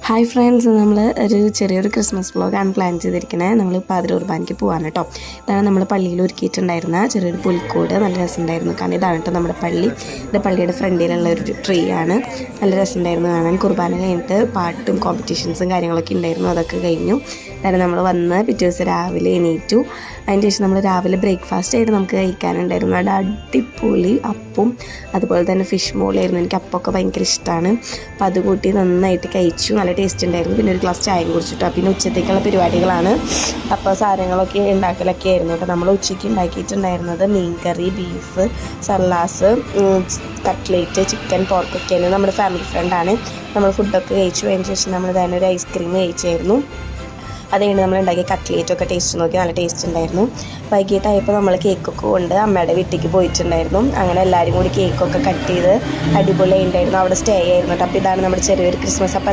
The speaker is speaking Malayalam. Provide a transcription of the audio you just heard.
ഹായ് ഫ്രണ്ട്സ്, നമ്മൾ ഒരു ചെറിയൊരു ക്രിസ്മസ് വ്ളോഗാണ് പ്ലാൻ ചെയ്തിരിക്കുന്നത്. നമ്മൾ പാതിര കുർബാനയ്ക്ക് പോകാൻ കേട്ടോ. ഇതാണ് നമ്മൾ പള്ളിയിൽ ഒരുക്കിയിട്ടുണ്ടായിരുന്ന ചെറിയൊരു പുൽക്കൂട്. നല്ല രസമുണ്ടായിരുന്നു. കാരണം ഇതാണ് കേട്ടോ നമ്മുടെ പള്ളി. ഇത് പള്ളിയുടെ ഫ്രണ്ടിലുള്ള ഒരു ട്രീ ആണ്. നല്ല രസമുണ്ടായിരുന്നു കാണാൻ. കുർബാന കഴിഞ്ഞിട്ട് പാട്ടും കോമ്പറ്റീഷൻസും കാര്യങ്ങളൊക്കെ ഉണ്ടായിരുന്നു. അതൊക്കെ കഴിഞ്ഞു. അതായത് നമ്മൾ വന്ന് പിറ്റേ ദിവസം രാവിലെ എണീറ്റു. അതിന് ശേഷം നമ്മൾ രാവിലെ ബ്രേക്ക്ഫാസ്റ്റ് ആയിട്ട് നമുക്ക് കഴിക്കാനുണ്ടായിരുന്നു. അവിടെ അടിപൊളി അപ്പവും അതുപോലെ തന്നെ ഫിഷ് മോളായിരുന്നു. എനിക്ക് അപ്പമൊക്കെ ഭയങ്കര ഇഷ്ടമാണ്. അപ്പോൾ അത് കൂട്ടി നന്നായിട്ട് കഴിച്ചു. നല്ല ടേസ്റ്റ് ഉണ്ടായിരുന്നു. പിന്നെ ഒരു ഗ്ലാസ് ചായയും കുടിച്ചിട്ടു. പിന്നെ ഉച്ചത്തേക്കുള്ള പരിപാടികളാണ്. അപ്പോൾ സാധനങ്ങളൊക്കെ ഉണ്ടാക്കലൊക്കെ ആയിരുന്നു കേട്ടോ. നമ്മൾ ഉച്ചയ്ക്ക് ഉണ്ടാക്കിയിട്ടുണ്ടായിരുന്നത് മീൻകറി, ബീഫ്, സലാഡ്, കട്ട്ലേറ്റ്, ചിക്കൻ, പോർക്കൊക്കെയാണ്. നമ്മുടെ ഫാമിലി ഫ്രണ്ടാണ്. നമ്മൾ ഫുഡൊക്കെ കഴിച്ചു. അതിന് ശേഷം നമ്മൾ തന്നെ ഒരു ഐസ്ക്രീം കഴിച്ചായിരുന്നു. അതുകഴിഞ്ഞ് നമ്മൾ ഉണ്ടാക്കിയ കട്ട്ലേറ്റൊക്കെ ടേസ്റ്റ് നോക്കി. നല്ല ടേസ്റ്റ് ഉണ്ടായിരുന്നു. വൈകിട്ടായപ്പോൾ നമ്മൾ കേക്കൊക്കെ കൊണ്ട് അമ്മയുടെ വീട്ടിലേക്ക് പോയിട്ടുണ്ടായിരുന്നു. അങ്ങനെ എല്ലാവരും കൂടി കേക്കൊക്കെ കട്ട് ചെയ്ത് അടിപൊളിയായിട്ടുണ്ടായിരുന്നു. അവിടെ സ്റ്റേ ആയിരുന്നു കേട്ടോ. അപ്പോൾ ഇതാണ് നമ്മുടെ ചെറിയൊരു ക്രിസ്മസ്. അപ്പം